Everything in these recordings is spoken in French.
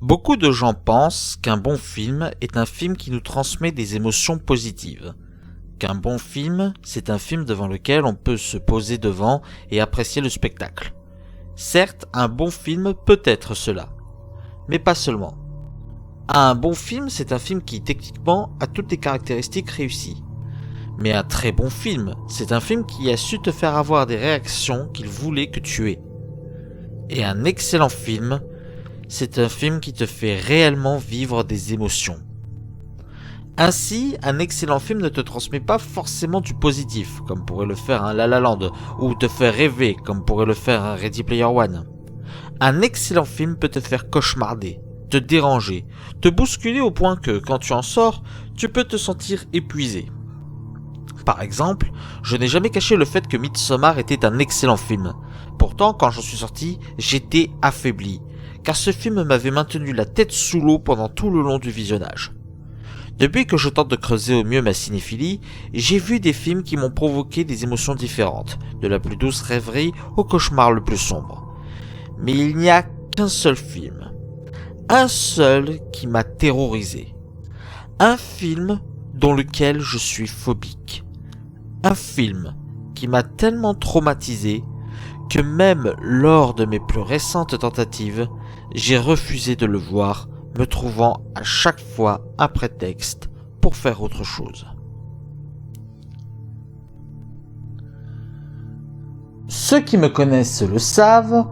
Beaucoup de gens pensent qu'un bon film est un film qui nous transmet des émotions positives. Qu'un bon film, c'est un film devant lequel on peut se poser devant et apprécier le spectacle. Certes, un bon film peut être cela, mais pas seulement. Un bon film, c'est un film qui techniquement a toutes les caractéristiques réussies. Mais un très bon film, c'est un film qui a su te faire avoir des réactions qu'il voulait que tu aies. Et un excellent film, c'est un film qui te fait réellement vivre des émotions. Ainsi, un excellent film ne te transmet pas forcément du positif, comme pourrait le faire un La La Land, ou te faire rêver, comme pourrait le faire un Ready Player One. Un excellent film peut te faire cauchemarder, te déranger, te bousculer au point que, quand tu en sors, tu peux te sentir épuisé. Par exemple, je n'ai jamais caché le fait que Midsommar était un excellent film. Pourtant, quand j'en suis sorti, j'étais affaibli, car ce film m'avait maintenu la tête sous l'eau pendant tout le long du visionnage. Depuis que je tente de creuser au mieux ma cinéphilie, j'ai vu des films qui m'ont provoqué des émotions différentes, de la plus douce rêverie au cauchemar le plus sombre. Mais il n'y a qu'un seul film. Un seul qui m'a terrorisé. Un film dans lequel je suis phobique. Un film qui m'a tellement traumatisé que même lors de mes plus récentes tentatives, j'ai refusé de le voir, me trouvant à chaque fois un prétexte pour faire autre chose. Ceux qui me connaissent le savent,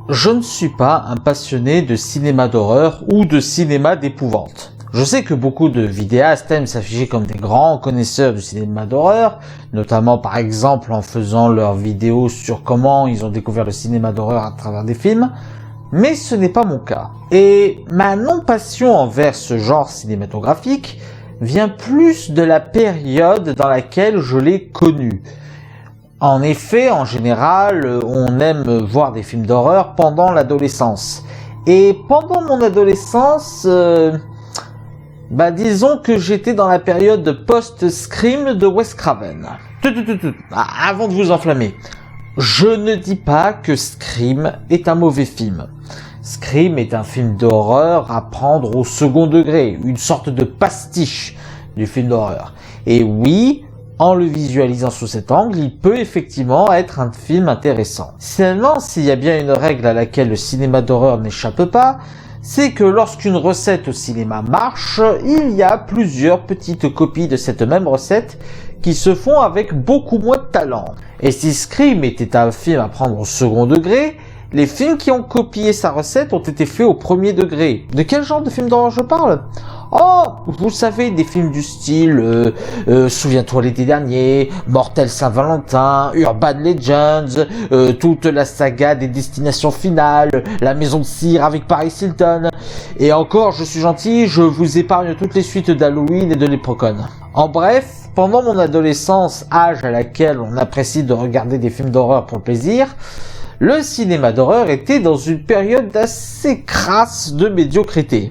je ne suis pas un passionné de cinéma d'horreur ou de cinéma d'épouvante. Je sais que beaucoup de vidéastes aiment s'afficher comme des grands connaisseurs du cinéma d'horreur, notamment par exemple en faisant leurs vidéos sur comment ils ont découvert le cinéma d'horreur à travers des films, mais ce n'est pas mon cas. Et ma non-passion envers ce genre cinématographique vient plus de la période dans laquelle je l'ai connu. En effet, en général, on aime voir des films d'horreur pendant l'adolescence. Et pendant mon adolescence, disons que j'étais dans la période post-Scream de Wes Craven. Avant de vous enflammer, je ne dis pas que Scream est un mauvais film. Scream est un film d'horreur à prendre au second degré, une sorte de pastiche du film d'horreur. Et oui, en le visualisant sous cet angle, il peut effectivement être un film intéressant. Seulement, s'il y a bien une règle à laquelle le cinéma d'horreur n'échappe pas, c'est que lorsqu'une recette au cinéma marche, il y a plusieurs petites copies de cette même recette qui se font avec beaucoup moins de talent. Et si Scream était un film à prendre au second degré, les films qui ont copié sa recette ont été faits au premier degré. De quel genre de film d'horreur je parle ? Oh, vous savez, des films du style Souviens-toi l'été dernier, Mortel Saint-Valentin, Urban Legends, toute la saga des Destinations Finales, La Maison de Cire avec Paris Hilton. Et encore, je suis gentil, je vous épargne toutes les suites d'Halloween et de Leprechaun. En bref, pendant mon adolescence, âge à laquelle on apprécie de regarder des films d'horreur pour le plaisir, le cinéma d'horreur était dans une période assez crasse de médiocrité.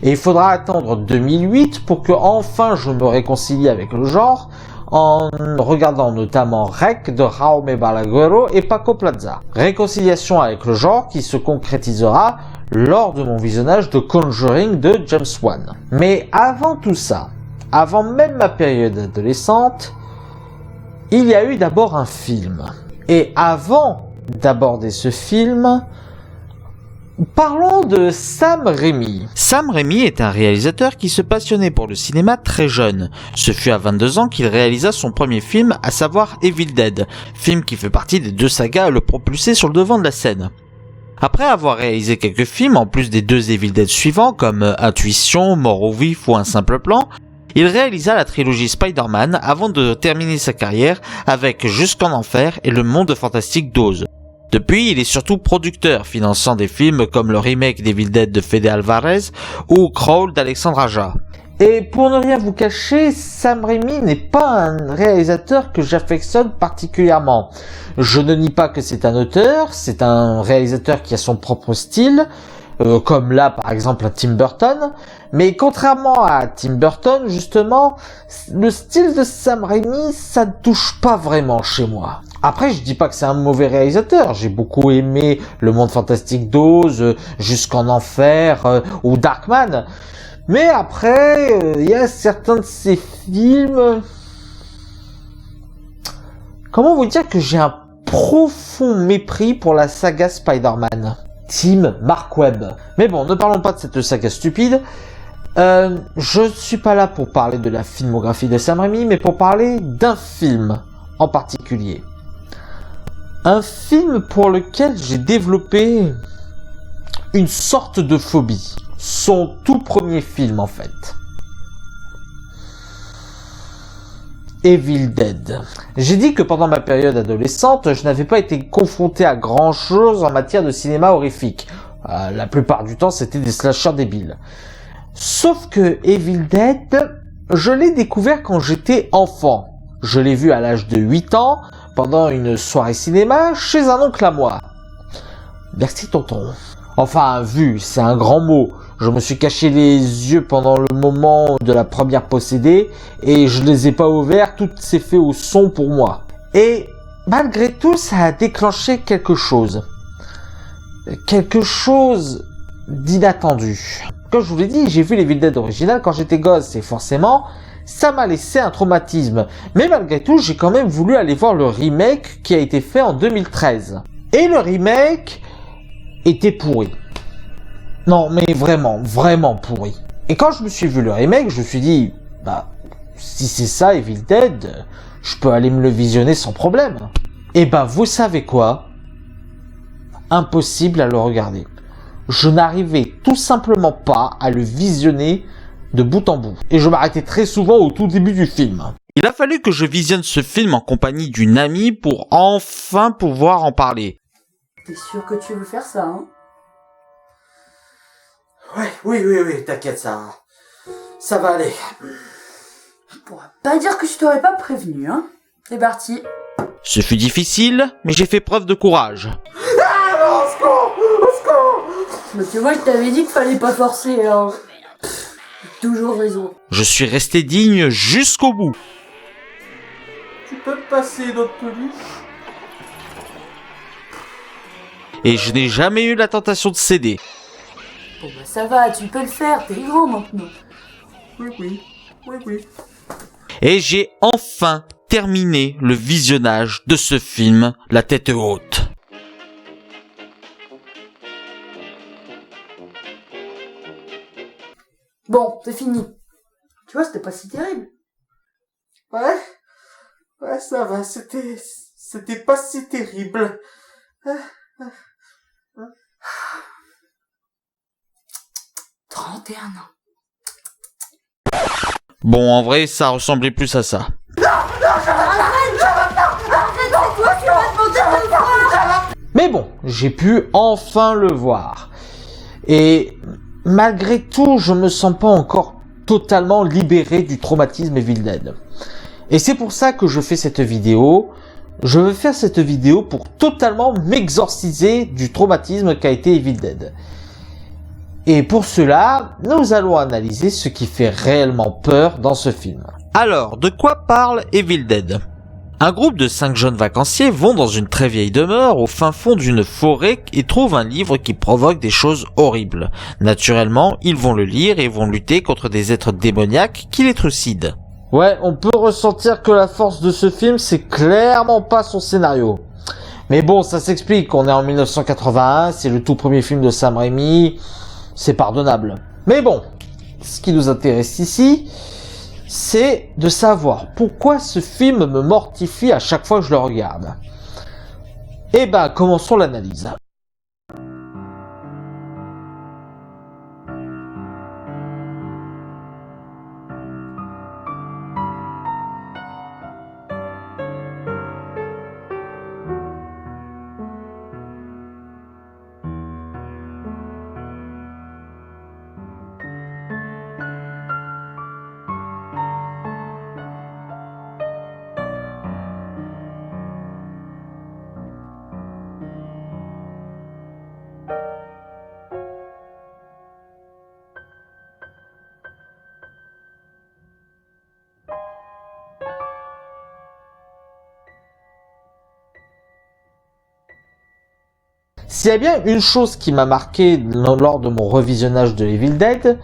Et il faudra attendre 2008 pour que enfin je me réconcilie avec le genre, en regardant notamment Rec de Jaume Balagueró et Paco Plaza. Réconciliation avec le genre qui se concrétisera lors de mon visionnage de Conjuring de James Wan. Mais avant tout ça, avant même ma période adolescente, il y a eu d'abord un film. Et avant d'aborder ce film, parlons de Sam Raimi. Sam Raimi est un réalisateur qui se passionnait pour le cinéma très jeune. Ce fut à 22 ans qu'il réalisa son premier film, à savoir Evil Dead, film qui fait partie des deux sagas à le propulser sur le devant de la scène. Après avoir réalisé quelques films, en plus des deux Evil Dead suivants, comme Intuition, Mort au vif ou Un simple plan, il réalisa la trilogie Spider-Man avant de terminer sa carrière avec Jusqu'en Enfer et Le Monde Fantastique d'Oz. Depuis, il est surtout producteur, finançant des films comme le remake d'Evil Dead de Fede Alvarez ou Crawl d'Alexandre Aja. Et pour ne rien vous cacher, Sam Raimi n'est pas un réalisateur que j'affectionne particulièrement. Je ne nie pas que c'est un auteur, c'est un réalisateur qui a son propre style, comme là par exemple à Tim Burton, mais contrairement à Tim Burton justement, le style de Sam Raimi ça ne touche pas vraiment chez moi. Après, je dis pas que c'est un mauvais réalisateur. J'ai beaucoup aimé Le Monde Fantastique d'Oz, Jusqu'en Enfer ou Darkman. Mais après, il y a certains de ces films... Comment vous dire que j'ai un profond mépris pour la saga Spider-Man. Team Mark Webb. Mais bon, ne parlons pas de cette saga stupide. Je ne suis pas là pour parler de la filmographie de Sam Raimi, mais pour parler d'un film en particulier. Un film pour lequel j'ai développé une sorte de phobie. Son tout premier film en fait. Evil Dead. J'ai dit que pendant ma période adolescente, je n'avais pas été confronté à grand chose en matière de cinéma horrifique. La plupart du temps, c'était des slashers débiles. Sauf que Evil Dead, je l'ai découvert quand j'étais enfant. Je l'ai vu à l'âge de 8 ans, pendant une soirée cinéma, chez un oncle à moi. Merci tonton. Enfin, vu, c'est un grand mot. Je me suis caché les yeux pendant le moment de la première possédée, et je les ai pas ouverts, tout s'est fait au son pour moi. Et malgré tout, ça a déclenché quelque chose. Quelque chose d'inattendu. Comme je vous l'ai dit, j'ai vu les Evil Dead originales quand j'étais gosse, et forcément, ça m'a laissé un traumatisme. Mais malgré tout, j'ai quand même voulu aller voir le remake qui a été fait en 2013. Et le remake était pourri. Non, mais vraiment, vraiment pourri. Et quand je me suis vu le remake, je me suis dit, si c'est ça Evil Dead, je peux aller me le visionner sans problème. Et vous savez quoi? Impossible à le regarder. Je n'arrivais tout simplement pas à le visionner de bout en bout. Et je m'arrêtais très souvent au tout début du film. Il a fallu que je visionne ce film en compagnie d'une amie pour enfin pouvoir en parler. T'es sûr que tu veux faire ça, hein? Oui, t'inquiète, ça va aller. Je pourrais pas dire que je t'aurais pas prévenu, hein? C'est parti. Ce fut difficile, mais j'ai fait preuve de courage. Au secours! Mais tu vois, je t'avais dit qu'il fallait pas forcer, alors... Toujours raison. Je suis resté digne jusqu'au bout. Tu peux me passer notre peluche? Et je n'ai jamais eu la tentation de céder. Bon ça va, tu peux le faire, t'es grand maintenant. Oui. Et j'ai enfin terminé le visionnage de ce film, La tête haute. Bon, c'est fini. Tu vois, c'était pas si terrible. Ouais, ça va, c'était pas si terrible. 31 ans. Bon, en vrai, ça ressemblait plus à ça. Mais bon, j'ai pu enfin le voir. Et malgré tout, je me sens pas encore totalement libéré du traumatisme Evil Dead. Et c'est pour ça que je fais cette vidéo. Je veux faire cette vidéo pour totalement m'exorciser du traumatisme qu'a été Evil Dead. Et pour cela, nous allons analyser ce qui fait réellement peur dans ce film. Alors, de quoi parle Evil Dead ? Un groupe de 5 jeunes vacanciers vont dans une très vieille demeure au fin fond d'une forêt et trouvent un livre qui provoque des choses horribles. Naturellement, ils vont le lire et vont lutter contre des êtres démoniaques qui les trucident. Ouais, on peut ressentir que la force de ce film, c'est clairement pas son scénario. Mais bon, ça s'explique, on est en 1981, c'est le tout premier film de Sam Raimi, c'est pardonnable. Mais bon, ce qui nous intéresse ici, c'est de savoir pourquoi ce film me mortifie à chaque fois que je le regarde. Commençons l'analyse. S'il y a bien une chose qui m'a marqué lors de mon revisionnage de Evil Dead,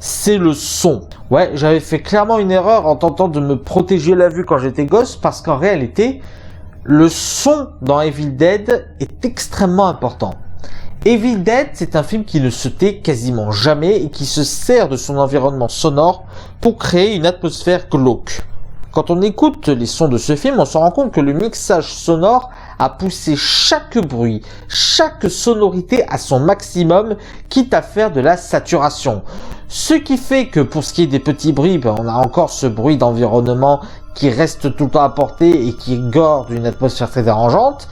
c'est le son. Ouais, j'avais fait clairement une erreur en tentant de me protéger la vue quand j'étais gosse, parce qu'en réalité, le son dans Evil Dead est extrêmement important. Evil Dead, c'est un film qui ne se tait quasiment jamais et qui se sert de son environnement sonore pour créer une atmosphère glauque. Quand on écoute les sons de ce film, on se rend compte que le mixage sonore a poussé chaque bruit, chaque sonorité à son maximum, quitte à faire de la saturation. Ce qui fait que pour ce qui est des petits bruits, on a encore ce bruit d'environnement qui reste tout le temps à portée et qui gorde une atmosphère très dérangeante.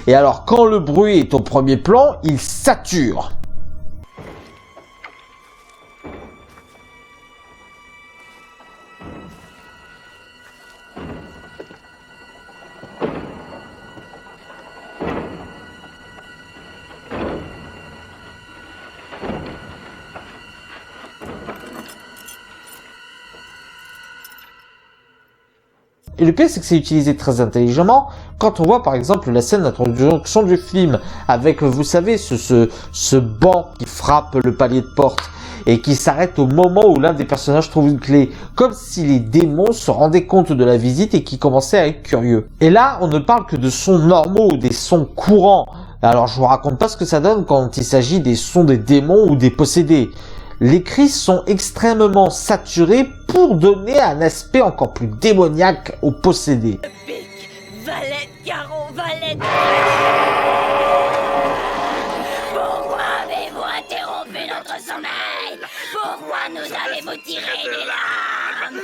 Et alors, quand le bruit est au premier plan, il sature. Et le pire, c'est que c'est utilisé très intelligemment quand on voit par exemple la scène d'introduction du film avec, vous savez, ce banc qui frappe le palier de porte et qui s'arrête au moment où l'un des personnages trouve une clé, comme si les démons se rendaient compte de la visite et qui commençaient à être curieux. Et là, on ne parle que de sons normaux, des sons courants. Alors je vous raconte pas ce que ça donne quand il s'agit des sons des démons ou des possédés. Les cris sont extrêmement saturés pour donner un aspect encore plus démoniaque aux possédés. Valette, Caron, Valette. Pourquoi avez-vous interrompu notre sommeil? Pourquoi nous avez-vous tiré des larmes?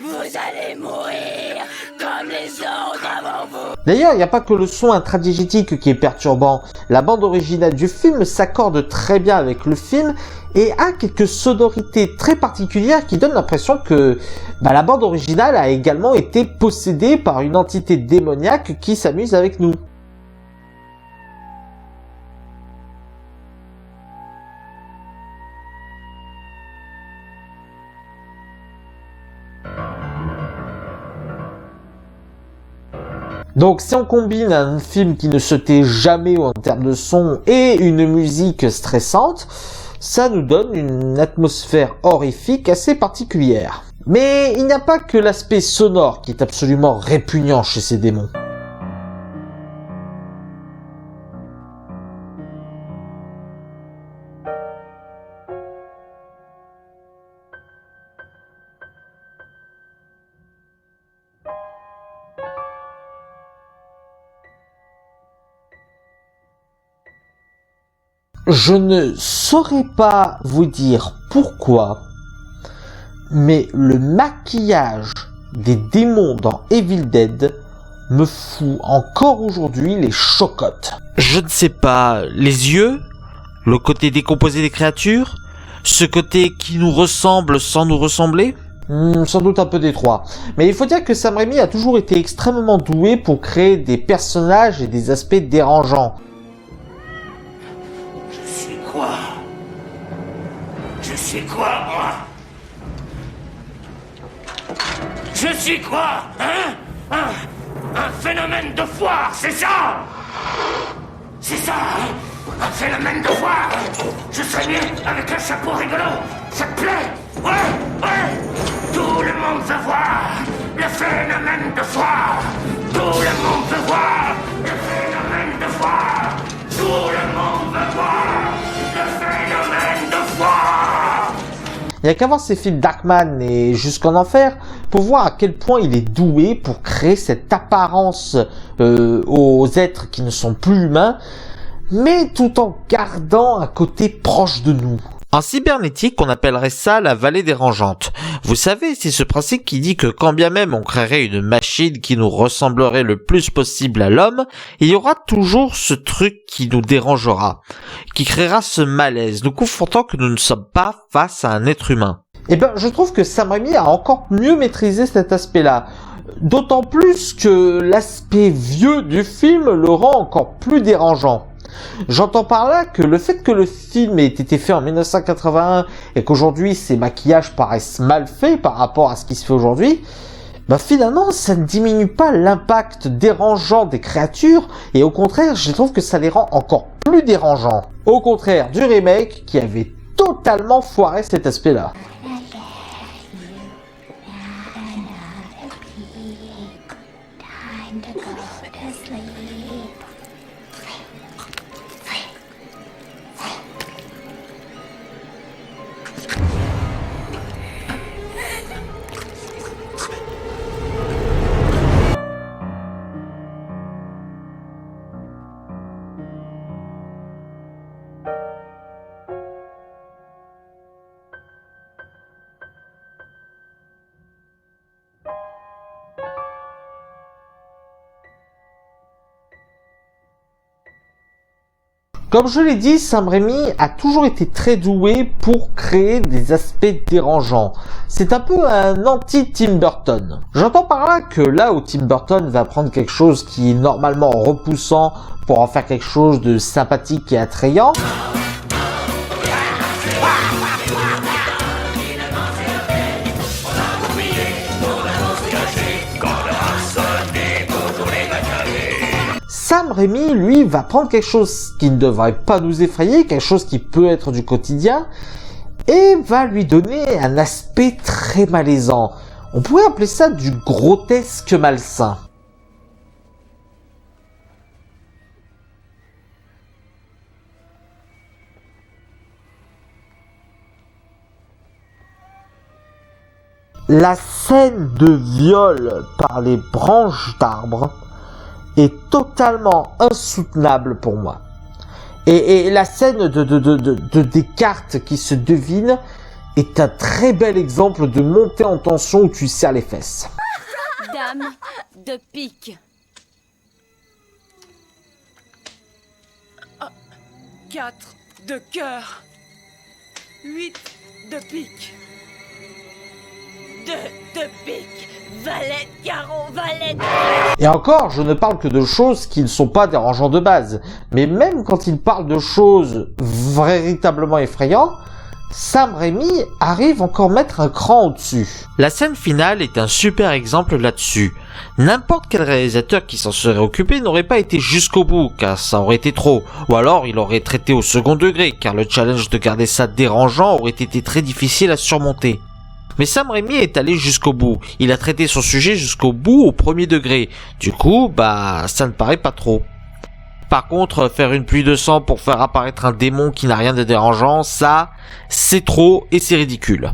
Vous allez mourir comme les autres avant vous. D'ailleurs, il n'y a pas que le son intradigétique qui est perturbant. La bande originale du film s'accorde très bien avec le film et a quelques sonorités très particulières qui donnent l'impression que la bande originale a également été possédée par une entité démoniaque qui s'amuse avec nous. Donc si on combine un film qui ne se tait jamais en termes de son et une musique stressante, ça nous donne une atmosphère horrifique assez particulière. Mais il n'y a pas que l'aspect sonore qui est absolument répugnant chez ces démons. Je ne saurais pas vous dire pourquoi, mais le maquillage des démons dans Evil Dead me fout encore aujourd'hui les chocottes. Je ne sais pas, les yeux, le côté décomposé des créatures, ce côté qui nous ressemble sans nous ressembler. Sans doute un peu des trois. Mais il faut dire que Sam Raimi a toujours été extrêmement doué pour créer des personnages et des aspects dérangeants. Je suis quoi, moi? Je suis quoi, hein? Un phénomène de foire, c'est ça? C'est ça, hein? Un phénomène de foire. Je serais mieux avec un chapeau rigolo. Ça te plaît? Ouais. Tout le monde veut voir le phénomène de foire. Tout le monde veut voir le phénomène de foire. Tout le monde veut voir le phénomène de foire. Il n'y a qu'à voir ces films Darkman et Jusqu'en Enfer pour voir à quel point il est doué pour créer cette apparence aux êtres qui ne sont plus humains, mais tout en gardant un côté proche de nous. En cybernétique, on appellerait ça la vallée dérangeante. Vous savez, c'est ce principe qui dit que quand bien même on créerait une machine qui nous ressemblerait le plus possible à l'homme, il y aura toujours ce truc qui nous dérangera, qui créera ce malaise, nous confortant que nous ne sommes pas face à un être humain. Eh ben, je trouve que Sam Raimi a encore mieux maîtrisé cet aspect-là. D'autant plus que l'aspect vieux du film le rend encore plus dérangeant. J'entends par là que le fait que le film ait été fait en 1981 et qu'aujourd'hui ces maquillages paraissent mal faits par rapport à ce qui se fait aujourd'hui, finalement ça ne diminue pas l'impact dérangeant des créatures et au contraire je trouve que ça les rend encore plus dérangeants. Au contraire du remake qui avait totalement foiré cet aspect-là. Comme je l'ai dit, Sam Raimi a toujours été très doué pour créer des aspects dérangeants. C'est un peu un anti-Tim Burton. J'entends par là que là où Tim Burton va prendre quelque chose qui est normalement repoussant pour en faire quelque chose de sympathique et attrayant, Sam Raimi, lui, va prendre quelque chose qui ne devrait pas nous effrayer, quelque chose qui peut être du quotidien, et va lui donner un aspect très malaisant. On pourrait appeler ça du grotesque malsain. La scène de viol par les branches d'arbres est totalement insoutenable pour moi. Et la scène des cartes qui se devinent est un très bel exemple de montée en tension où tu serres les fesses. Dame de pique. 4 de cœur. 8 de pique. 2 de pique. Valet, carreau, valet. Et encore, je ne parle que de choses qui ne sont pas dérangeantes de base. Mais même quand il parle de choses véritablement effrayantes, Sam Raimi arrive encore à mettre un cran au-dessus. La scène finale est un super exemple là-dessus. N'importe quel réalisateur qui s'en serait occupé n'aurait pas été jusqu'au bout, car ça aurait été trop. Ou alors il aurait traité au second degré, car le challenge de garder ça dérangeant aurait été très difficile à surmonter. Mais Sam Raimi est allé jusqu'au bout. Il a traité son sujet jusqu'au bout au premier degré. Du coup, ça ne paraît pas trop. Par contre, faire une pluie de sang pour faire apparaître un démon qui n'a rien de dérangeant, ça, c'est trop et c'est ridicule.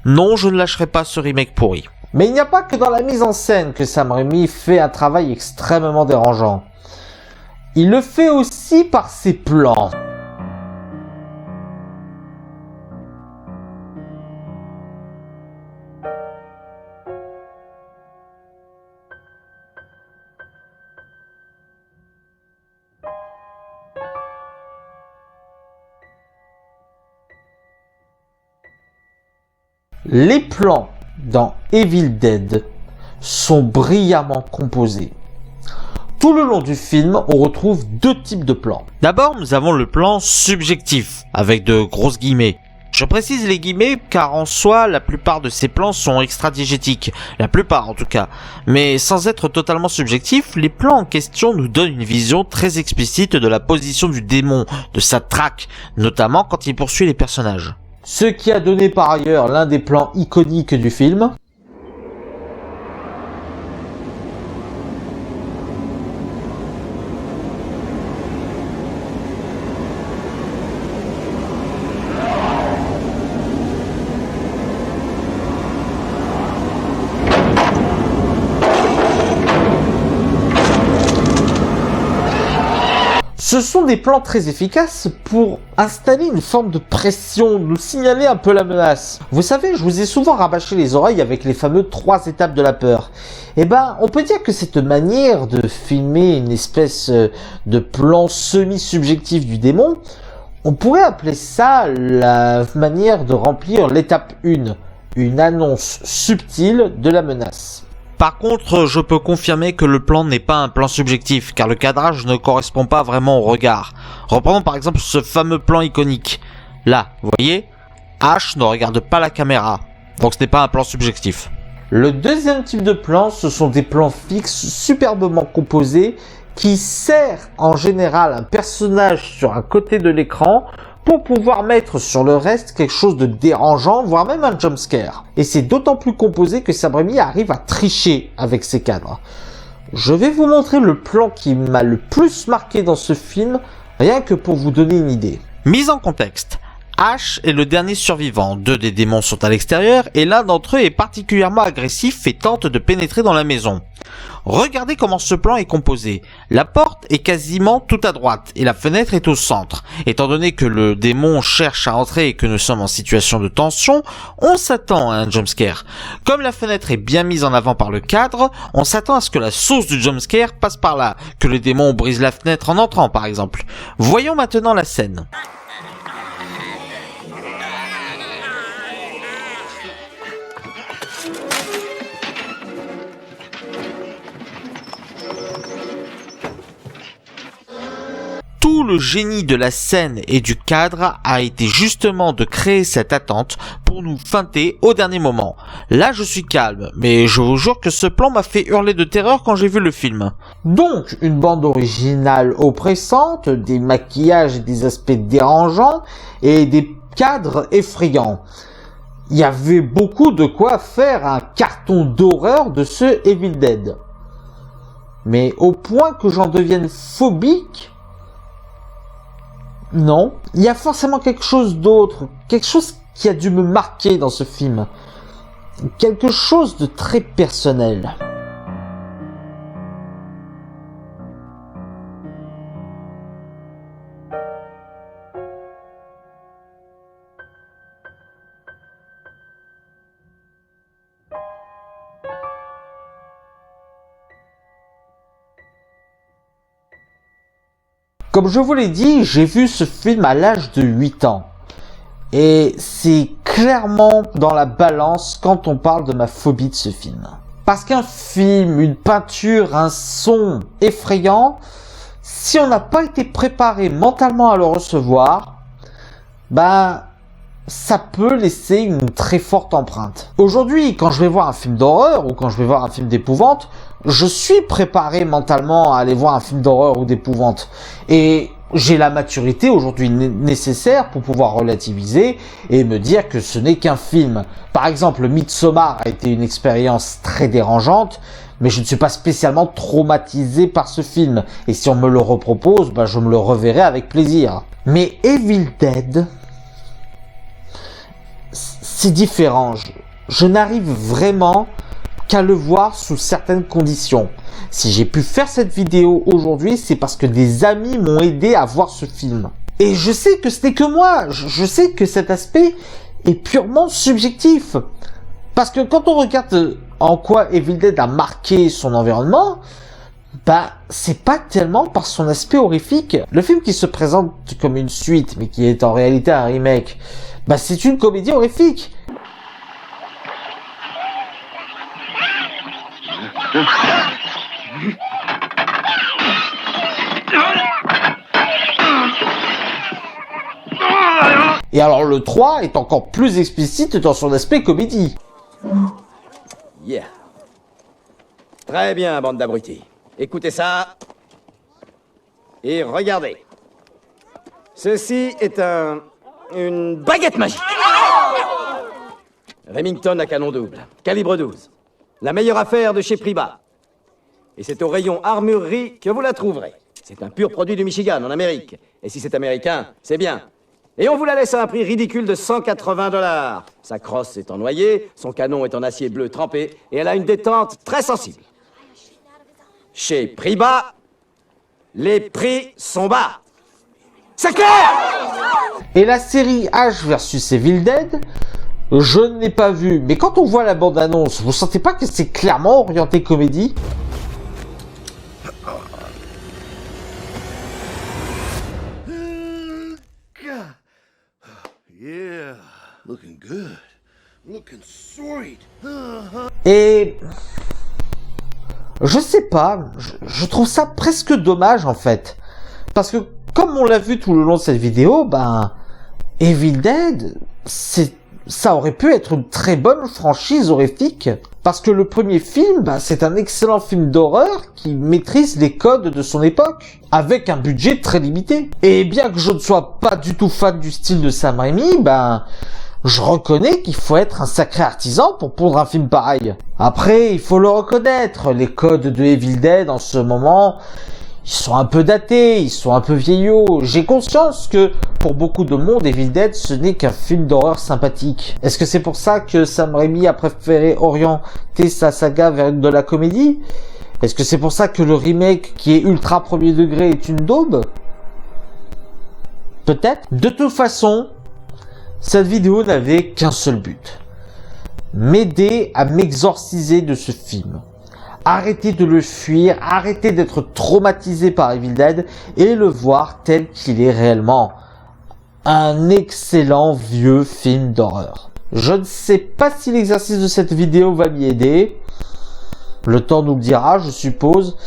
Non, je ne lâcherai pas ce remake pourri. Mais il n'y a pas que dans la mise en scène que Sam Raimi fait un travail extrêmement dérangeant. Il le fait aussi par ses plans. Les plans dans Evil Dead sont brillamment composés. Tout le long du film, on retrouve deux types de plans. D'abord, nous avons le plan subjectif, avec de grosses guillemets. Je précise les guillemets car en soi, la plupart de ces plans sont extradiégétiques. La plupart en tout cas. Mais sans être totalement subjectifs, les plans en question nous donnent une vision très explicite de la position du démon, de sa traque, notamment quand il poursuit les personnages. Ce qui a donné par ailleurs l'un des plans iconiques du film. Ce sont des plans très efficaces pour installer une forme de pression, nous signaler un peu la menace. Vous savez, je vous ai souvent rabâché les oreilles avec les fameux 3 étapes de la peur. On peut dire que cette manière de filmer une espèce de plan semi-subjectif du démon, on pourrait appeler ça la manière de remplir l'étape 1, une annonce subtile de la menace. Par contre, je peux confirmer que le plan n'est pas un plan subjectif, car le cadrage ne correspond pas vraiment au regard. Reprenons par exemple ce fameux plan iconique. Là, vous voyez, Ash ne regarde pas la caméra, donc ce n'est pas un plan subjectif. Le deuxième type de plan, ce sont des plans fixes superbement composés qui sert en général un personnage sur un côté de l'écran pour pouvoir mettre sur le reste quelque chose de dérangeant, voire même un jumpscare. Et c'est d'autant plus composé que Sam Raimi arrive à tricher avec ses cadres. Je vais vous montrer le plan qui m'a le plus marqué dans ce film, rien que pour vous donner une idée. Mise en contexte. Ash est le dernier survivant, 2 des démons sont à l'extérieur et l'un d'entre eux est particulièrement agressif et tente de pénétrer dans la maison. Regardez comment ce plan est composé. La porte est quasiment tout à droite et la fenêtre est au centre. Étant donné que le démon cherche à entrer et que nous sommes en situation de tension, on s'attend à un jumpscare. Comme la fenêtre est bien mise en avant par le cadre, on s'attend à ce que la source du jumpscare passe par là, que le démon brise la fenêtre en entrant par exemple. Voyons maintenant la scène. Tout le génie de la scène et du cadre a été justement de créer cette attente pour nous feinter au dernier moment. Là, je suis calme, mais je vous jure que ce plan m'a fait hurler de terreur quand j'ai vu le film. Donc, une bande originale oppressante, des maquillages et des aspects dérangeants et des cadres effrayants. Il y avait beaucoup de quoi faire un carton d'horreur de ce Evil Dead. Mais au point que j'en devienne phobique, non, il y a forcément quelque chose d'autre, quelque chose qui a dû me marquer dans ce film, quelque chose de très personnel. Comme je vous l'ai dit, j'ai vu ce film à l'âge de 8 ans. Et c'est clairement dans la balance quand on parle de ma phobie de ce film. Parce qu'un film, une peinture, un son effrayant, si on n'a pas été préparé mentalement à le recevoir, ça peut laisser une très forte empreinte. Aujourd'hui, quand je vais voir un film d'horreur ou quand je vais voir un film d'épouvante, je suis préparé mentalement à aller voir un film d'horreur ou d'épouvante. Et j'ai la maturité aujourd'hui nécessaire pour pouvoir relativiser et me dire que ce n'est qu'un film. Par exemple, Midsommar a été une expérience très dérangeante, mais je ne suis pas spécialement traumatisé par ce film. Et si on me le repropose, je me le reverrai avec plaisir. Mais Evil Dead, c'est différent. Je n'arrive vraiment qu'à le voir sous certaines conditions. Si j'ai pu faire cette vidéo aujourd'hui, c'est parce que des amis m'ont aidé à voir ce film. Et je sais que ce n'est que moi. Je sais que cet aspect est purement subjectif. Parce que quand on regarde en quoi Evil Dead a marqué son environnement, c'est pas tellement par son aspect horrifique. Le film qui se présente comme une suite, mais qui est en réalité un remake, c'est une comédie horrifique. Et alors le 3 est encore plus explicite dans son aspect comédie. Yeah. Très bien, bande d'abrutis. Écoutez ça. Et regardez. Ceci est une baguette magique. Remington à canon double, calibre 12. La meilleure affaire de chez Priba. Et c'est au rayon armurerie que vous la trouverez. C'est un pur produit du Michigan, en Amérique. Et si c'est américain, c'est bien. Et on vous la laisse à un prix ridicule de 180 $. Sa crosse est en noyer, son canon est en acier bleu trempé, et elle a une détente très sensible. Chez Priba, les prix sont bas. C'est clair? Et la série Ash vs Evil Dead, je ne l'ai pas vue, mais quand on voit la bande-annonce, vous sentez pas que c'est clairement orienté comédie? Yeah, looking good. Looking sweet. Et Je sais pas, je trouve ça presque dommage en fait. Parce que comme on l'a vu tout le long de cette vidéo, ben Evil Dead, ça aurait pu être une très bonne franchise horrifique. Parce que le premier film, ben, c'est un excellent film d'horreur qui maîtrise les codes de son époque, avec un budget très limité. Et bien que je ne sois pas du tout fan du style de Sam Raimi, ben je reconnais qu'il faut être un sacré artisan pour pondre un film pareil. Après, il faut le reconnaître, les codes de Evil Dead en ce moment, ils sont un peu datés, ils sont un peu vieillots. J'ai conscience que pour beaucoup de monde, Evil Dead, ce n'est qu'un film d'horreur sympathique. Est-ce que c'est pour ça que Sam Raimi a préféré orienter sa saga vers de la comédie? Est-ce que c'est pour ça que le remake qui est ultra premier degré est une daube? Peut-être. De toute façon, cette vidéo n'avait qu'un seul but. M'aider à m'exorciser de ce film. Arrêtez de le fuir, arrêtez d'être traumatisé par Evil Dead et le voir tel qu'il est réellement. Un excellent vieux film d'horreur. Je ne sais pas si l'exercice de cette vidéo va m'y aider. Le temps nous le dira, je suppose.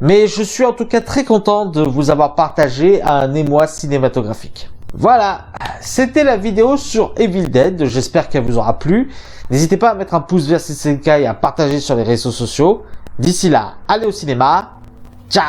Mais je suis en tout cas très content de vous avoir partagé un émoi cinématographique. Voilà, c'était la vidéo sur Evil Dead, j'espère qu'elle vous aura plu. N'hésitez pas à mettre un pouce vers si c'est le cas et à partager sur les réseaux sociaux. D'ici là, allez au cinéma, ciao!